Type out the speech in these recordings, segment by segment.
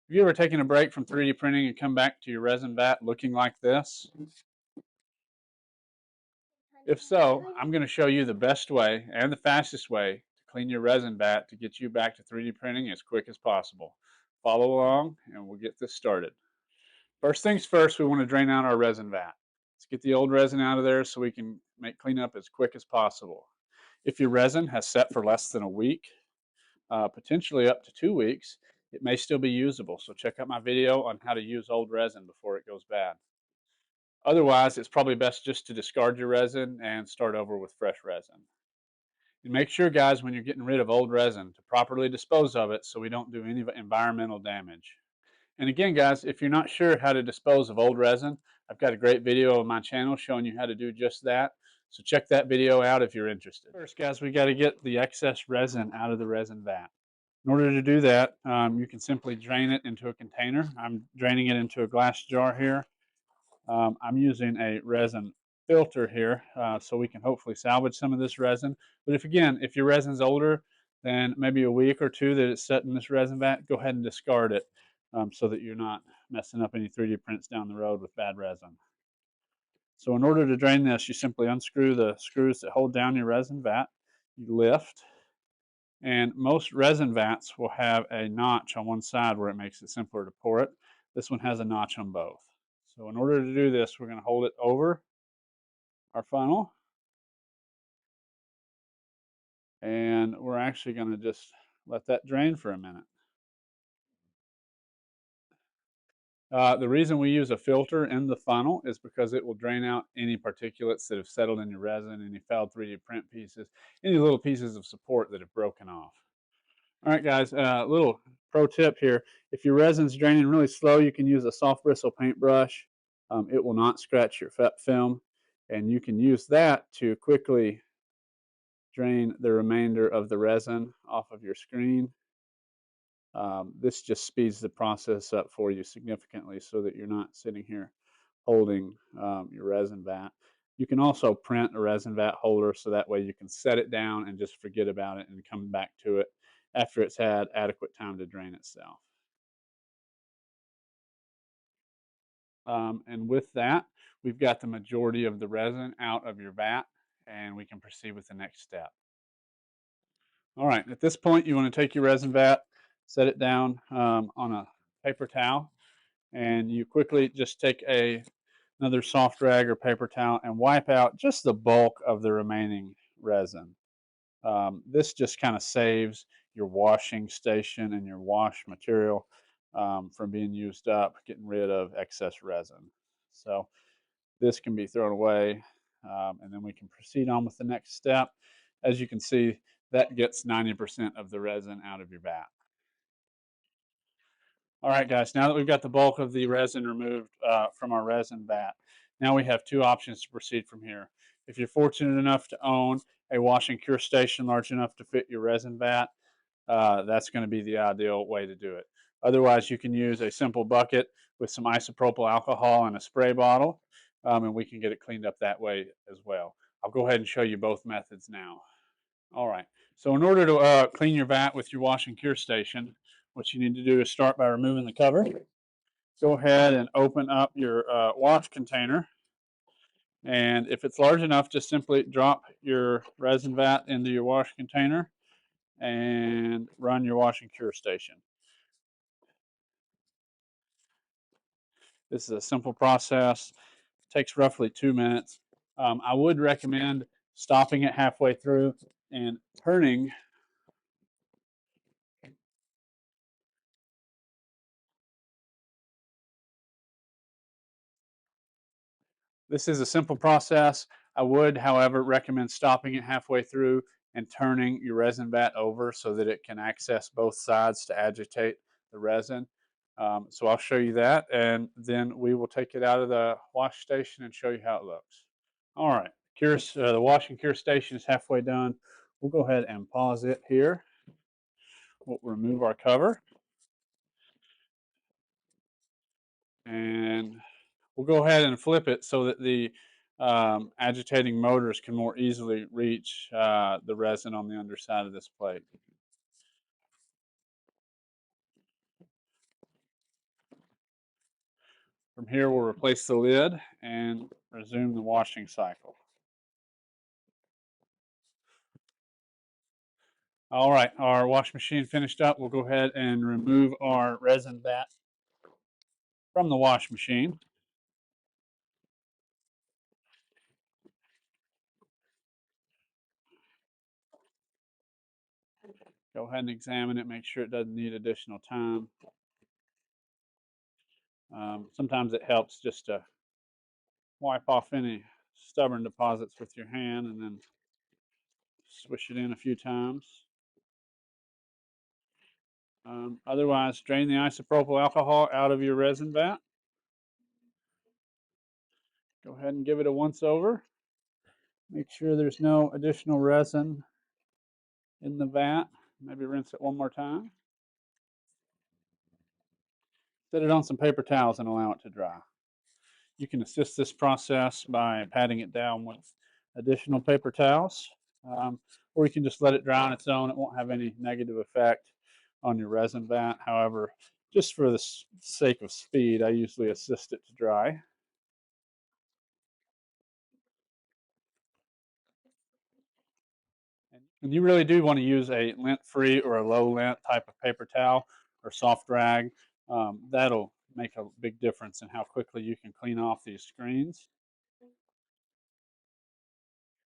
Have you ever taken a break from 3D printing and come back to your resin vat looking like this? If so, I'm going to show you the best way and the fastest way to clean your resin vat to get you back to 3D printing as quick as possible. Follow along and we'll get this started. First things first, we want to drain out our resin vat. Let's get the old resin out of there so we can make cleanup as quick as possible. If your resin has set for less than a week, potentially up to 2 weeks, it may still be usable. So check out my video on how to use old resin before it goes bad. Otherwise, it's probably best just to discard your resin and start over with fresh resin. And make sure, guys, when you're getting rid of old resin, to properly dispose of it so we don't do any environmental damage. And again, guys, if you're not sure how to dispose of old resin, I've got a great video on my channel showing you how to do just that. So check that video out if you're interested. First, guys, we got to get the excess resin out of the resin vat. In order to do that, you can simply drain it into a container. I'm draining it into a glass jar here. I'm using a resin filter here so we can hopefully salvage some of this resin. But if your resin's older than maybe a week or two that it's set in this resin vat, go ahead and discard it so that you're not messing up any 3D prints down the road with bad resin. So in order to drain this, you simply unscrew the screws that hold down your resin vat. You lift, and most resin vats will have a notch on one side where it makes it simpler to pour it. This one has a notch on both. So in order to do this, we're going to hold it over our funnel. And we're actually going to just let that drain for a minute. The reason we use a filter in the funnel is because it will drain out any particulates that have settled in your resin, any fouled 3D print pieces, any little pieces of support that have broken off. All right, guys, little pro tip here. If your resin's draining really slow, you can use a soft bristle paintbrush. It will not scratch your film, and you can use that to quickly drain the remainder of the resin off of your screen. This just speeds the process up for you significantly so that you're not sitting here holding your resin vat. You can also print a resin vat holder so that way you can set it down and just forget about it and come back to it after it's had adequate time to drain itself. And with that, we've got the majority of the resin out of your vat, and we can proceed with the next step. All right, at this point, you want to take your resin vat, set it down on a paper towel, and you quickly just take another soft rag or paper towel and wipe out just the bulk of the remaining resin. This just kind of saves your washing station and your wash material from being used up, getting rid of excess resin. So this can be thrown away, and then we can proceed on with the next step. As you can see, that gets 90% of the resin out of your vat. All right, guys, now that we've got the bulk of the resin removed from our resin vat, now we have two options to proceed from here. If you're fortunate enough to own a wash and cure station large enough to fit your resin vat, that's going to be the ideal way to do it. Otherwise, you can use a simple bucket with some isopropyl alcohol and a spray bottle, and we can get it cleaned up that way as well. I'll go ahead and show you both methods now. All right, so in order to clean your vat with your wash and cure station, what you need to do is start by removing the cover. Go ahead and open up your wash container. And if it's large enough, just simply drop your resin vat into your wash container and run your wash and cure station. This is a simple process. It takes roughly 2 minutes. I would recommend stopping it halfway through and turning This is a simple process. I would, however, recommend stopping it halfway through and turning your resin vat over so that it can access both sides to agitate the resin. So I'll show you that, and then we will take it out of the wash station and show you how it looks. All right, the wash and cure station is halfway done. We'll go ahead and pause it here. We'll remove our cover, and we'll go ahead and flip it so that the agitating motors can more easily reach the resin on the underside of this plate. From here, we'll replace the lid and resume the washing cycle. All right, our wash machine finished up. We'll go ahead and remove our resin vat from the wash machine. Go ahead and examine it, make sure it doesn't need additional time. Sometimes it helps just to wipe off any stubborn deposits with your hand and then swish it in a few times. Otherwise, drain the isopropyl alcohol out of your resin vat. Go ahead and give it a once over. Make sure there's no additional resin in the vat. Maybe rinse it one more time. Set it on some paper towels and allow it to dry. You can assist this process by patting it down with additional paper towels, or you can just let it dry on its own. It won't have any negative effect on your resin vat. However, just for the sake of speed, I usually assist it to dry. And you really do want to use a lint-free or a low-lint type of paper towel or soft rag. That'll make a big difference in how quickly you can clean off these screens.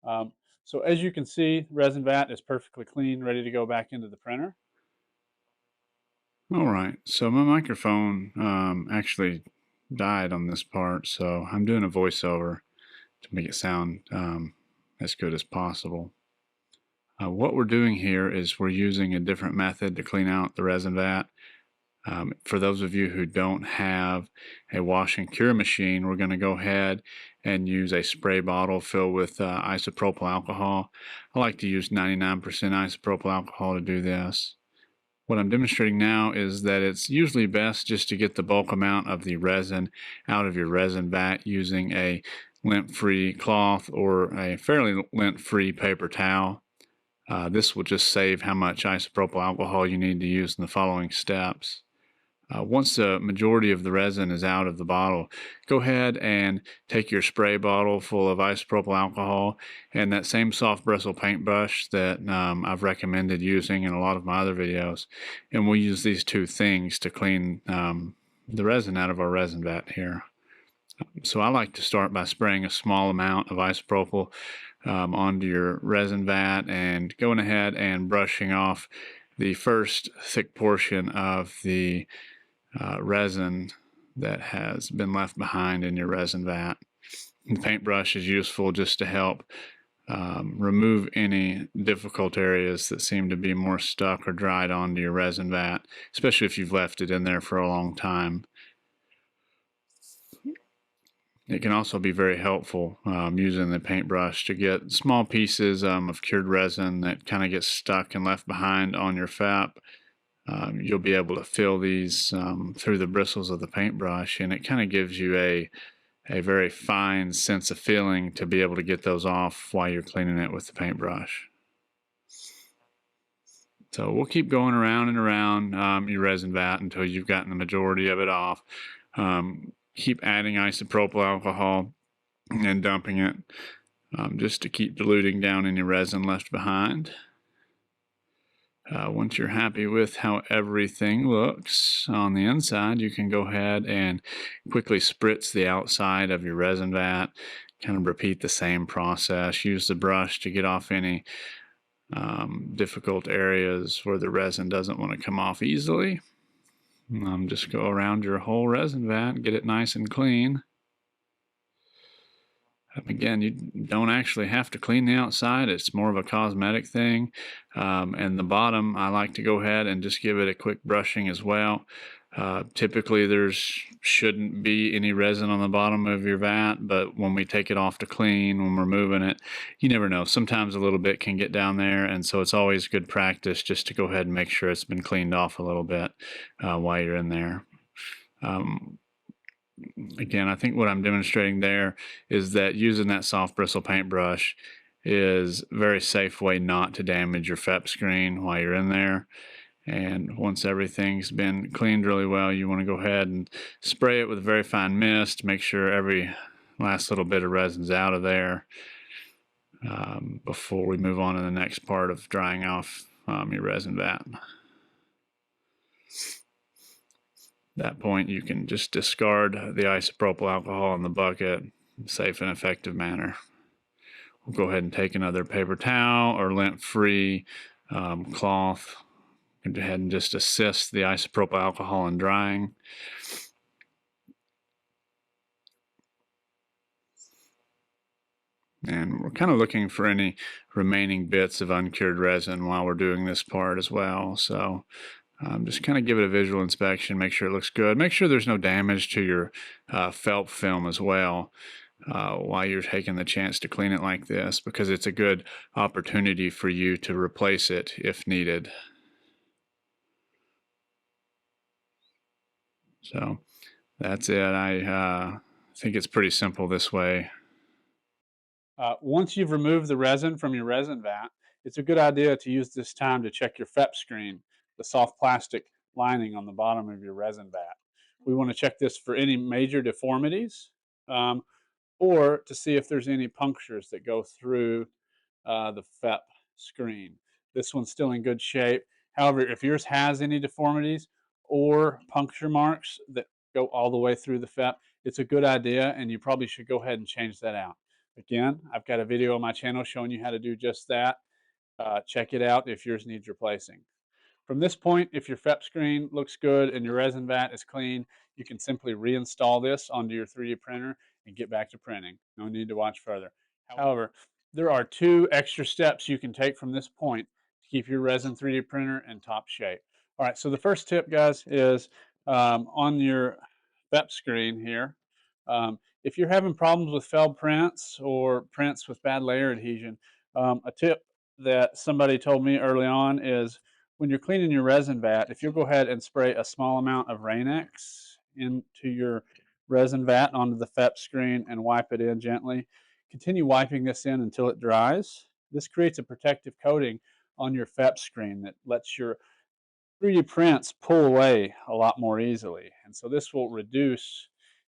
So as you can see, resin vat is perfectly clean, ready to go back into the printer. All right, so my microphone actually died on this part, so I'm doing a voiceover to make it sound as good as possible. What we're doing here is we're using a different method to clean out the resin vat. For those of you who don't have a wash and cure machine, we're going to go ahead and use a spray bottle filled with isopropyl alcohol. I like to use 99% isopropyl alcohol to do this. What I'm demonstrating now is that it's usually best just to get the bulk amount of the resin out of your resin vat using a lint-free cloth or a fairly lint-free paper towel. This will just save how much isopropyl alcohol you need to use in the following steps. Once the majority of the resin is out of the bottle, go ahead and take your spray bottle full of isopropyl alcohol and that same soft bristle paintbrush that I've recommended using in a lot of my other videos, and we'll use these two things to clean the resin out of our resin vat here. So I like to start by spraying a small amount of isopropyl onto your resin vat and going ahead and brushing off the first thick portion of the resin that has been left behind in your resin vat. The paintbrush is useful just to help remove any difficult areas that seem to be more stuck or dried onto your resin vat, especially if you've left it in there for a long time. It can also be very helpful using the paintbrush to get small pieces of cured resin that kind of get stuck and left behind on your FEP. You'll be able to feel these through the bristles of the paintbrush, and it kind of gives you a very fine sense of feeling to be able to get those off while you're cleaning it with the paintbrush. So we'll keep going around and around your resin vat until you've gotten the majority of it off. Keep adding isopropyl alcohol and dumping it just to keep diluting down any resin left behind. Once you're happy with how everything looks on the inside, you can go ahead and quickly spritz the outside of your resin vat. Kind of repeat the same process. Use the brush to get off any difficult areas where the resin doesn't want to come off easily. Just go around your whole resin vat, get it nice and clean. Again, you don't actually have to clean the outside. It's more of a cosmetic thing. And the bottom, I like to go ahead and just give it a quick brushing as well. Typically, there shouldn't be any resin on the bottom of your vat, but when we take it off to clean, when we're moving it, you never know. Sometimes a little bit can get down there, and so it's always good practice just to go ahead and make sure it's been cleaned off a little bit while you're in there. Again, I think what I'm demonstrating there is that using that soft bristle paintbrush is a very safe way not to damage your FEP screen while you're in there. And once everything's been cleaned really well, you want to go ahead and spray it with a very fine mist. Make sure every last little bit of resin's out of there before we move on to the next part of drying off your resin vat. At that point, you can just discard the isopropyl alcohol in the bucket in a safe and effective manner. We'll go ahead and take another paper towel or lint-free cloth. Go ahead and just assist the isopropyl alcohol in drying. And we're kind of looking for any remaining bits of uncured resin while we're doing this part as well. So just kind of give it a visual inspection, make sure it looks good. Make sure there's no damage to your felt film as well while you're taking the chance to clean it like this, because it's a good opportunity for you to replace it if needed. So that's it. I think it's pretty simple this way. Once you've removed the resin from your resin vat, it's a good idea to use this time to check your FEP screen, the soft plastic lining on the bottom of your resin vat. We want to check this for any major deformities or to see if there's any punctures that go through the FEP screen. This one's still in good shape. However, if yours has any deformities or puncture marks that go all the way through the FEP, it's a good idea and you probably should go ahead and change that out. Again, I've got a video on my channel showing you how to do just that. Check it out if yours needs replacing. From this point, if your FEP screen looks good and your resin vat is clean, you can simply reinstall this onto your 3D printer and get back to printing. No need to watch further. However, there are 2 extra steps you can take from this point to keep your resin 3D printer in top shape. All right, so the first tip, guys, is on your FEP screen here. If you're having problems with failed prints or prints with bad layer adhesion, a tip that somebody told me early on is when you're cleaning your resin vat, if you'll go ahead and spray a small amount of Rain-X into your resin vat onto the FEP screen and wipe it in gently, continue wiping this in until it dries. This creates a protective coating on your FEP screen that lets your 3D prints pull away a lot more easily. And so this will reduce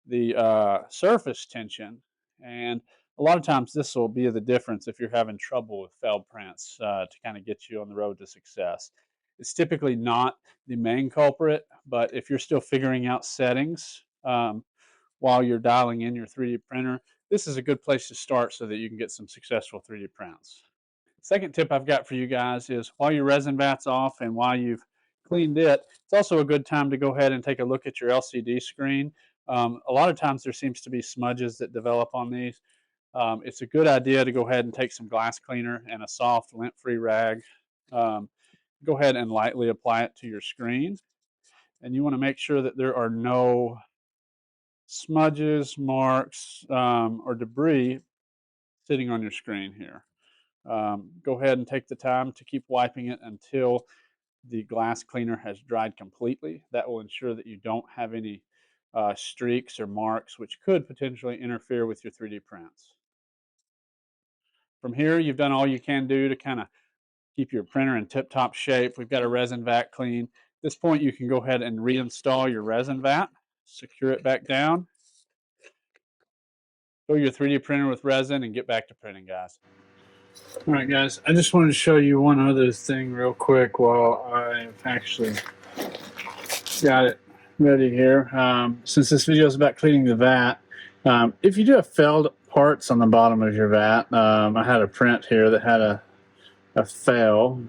the surface tension, and a lot of times this will be the difference if you're having trouble with failed prints to kind of get you on the road to success. It's typically not the main culprit, but if you're still figuring out settings while you're dialing in your 3D printer, this is a good place to start so that you can get some successful 3D prints. Second tip I've got for you guys is while your resin vat's off and while you've cleaned it, it's also a good time to go ahead and take a look at your LCD screen. A lot of times there seems to be smudges that develop on these. It's a good idea to go ahead and take some glass cleaner and a soft lint-free rag. Go ahead and lightly apply it to your screen. And you want to make sure that there are no smudges, marks, or debris sitting on your screen here. Go ahead and take the time to keep wiping it until the glass cleaner has dried completely. That will ensure that you don't have any streaks or marks which could potentially interfere with your 3D prints. From here, you've done all you can do to kind of keep your printer in tip-top shape. We've got a resin vat clean. At this point, you can go ahead and reinstall your resin vat, secure it back down, fill your 3D printer with resin, and get back to printing, guys. All right, guys, I just wanted to show you one other thing real quick while I've actually got it ready here. Since this video is about cleaning the vat, if you do have failed parts on the bottom of your vat, I had a print here that had a fail,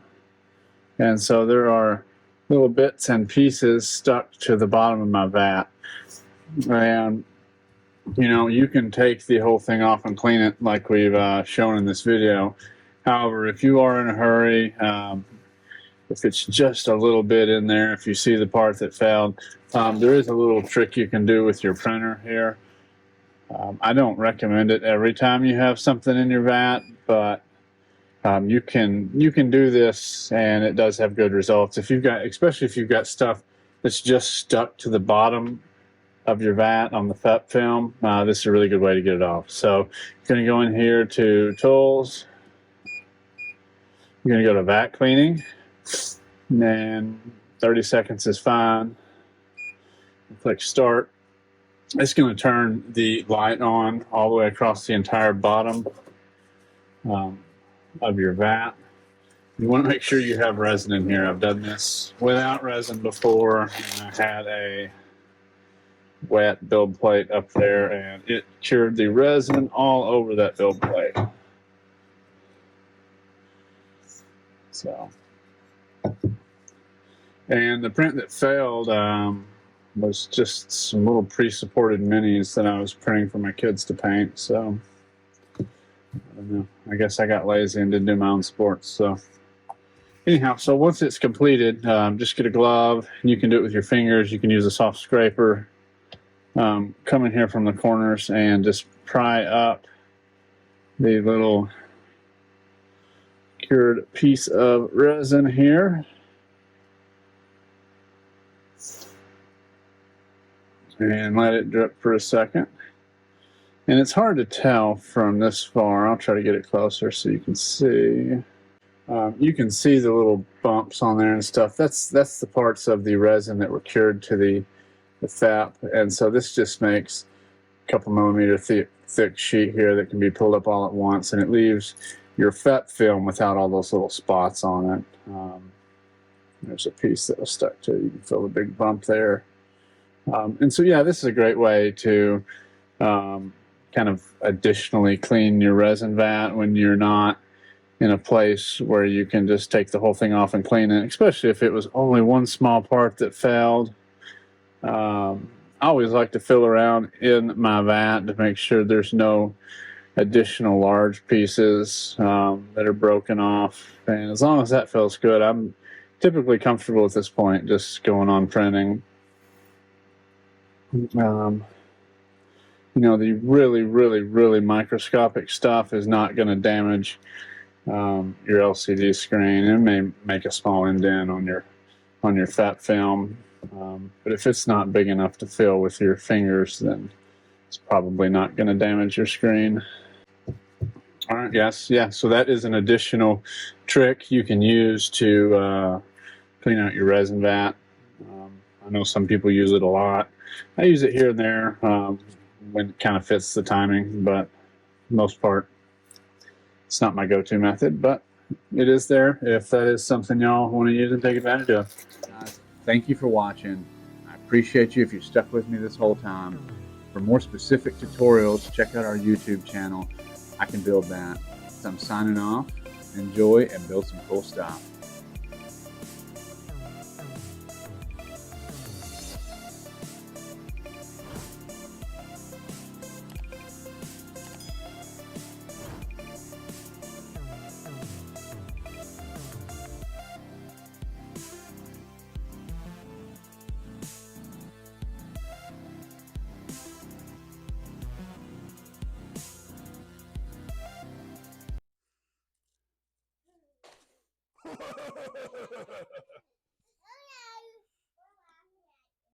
and so there are little bits and pieces stuck to the bottom of my vat, and you know, you can take the whole thing off and clean it like we've shown in this video. However, if you are in a hurry, if it's just a little bit in there, if you see the part that failed, there is a little trick you can do with your printer here. I don't recommend it every time you have something in your vat, but you can do this, and it does have good results. If you've got, especially if you've got stuff that's just stuck to the bottom of your vat on the FEP film, this is a really good way to get it off. So you're going to go in here to Tools. You're going to go to Vat Cleaning. And then 30 seconds is fine. Click start. It's going to turn the light on all the way across the entire bottom of your vat. You want to make sure you have resin in here. I've done this without resin before, and I had a wet build plate up there, and it cured the resin all over that build plate. So, and the print that failed was just some little pre-supported minis that I was printing for my kids to paint. So, I don't know. I guess I got lazy and didn't do my own sports. So, anyhow, so once it's completed, just get a glove. You can do it with your fingers. You can use a soft scraper. Come in here from the corners and just pry up the little cured piece of resin here. And let it drip for a second. And it's hard to tell from this far. I'll try to get it closer so you can see. You can see the little bumps on there and stuff. That's the parts of the resin that were cured to the FAP. And so this just makes a couple millimeter thick sheet here that can be pulled up all at once, and it leaves your FEP film without all those little spots on it. There's a piece that was stuck to it. You can feel the big bump there. And so, yeah, this is a great way to kind of additionally clean your resin vat when you're not in a place where you can just take the whole thing off and clean it, especially if it was only one small part that failed. I always like to feel around in my vat to make sure there's no additional large pieces that are broken off. And as long as that feels good, I'm typically comfortable at this point just going on printing. You know, the really microscopic stuff is not going to damage your LCD screen. It may make a small indent on your FAP film, but if it's not big enough to feel with your fingers, then it's probably not going to damage your screen. All right, yes, yeah, so that is an additional trick you can use to clean out your resin vat. I know some people use it a lot. I use it here and there when it kind of fits the timing, but for the most part, it's not my go-to method, but it is there if that is something y'all want to use and take advantage of. Thank you for watching. I appreciate you if you stuck with me this whole time. For more specific tutorials, check out our YouTube channel. I can build that. So I'm signing off. Enjoy and build some cool stuff.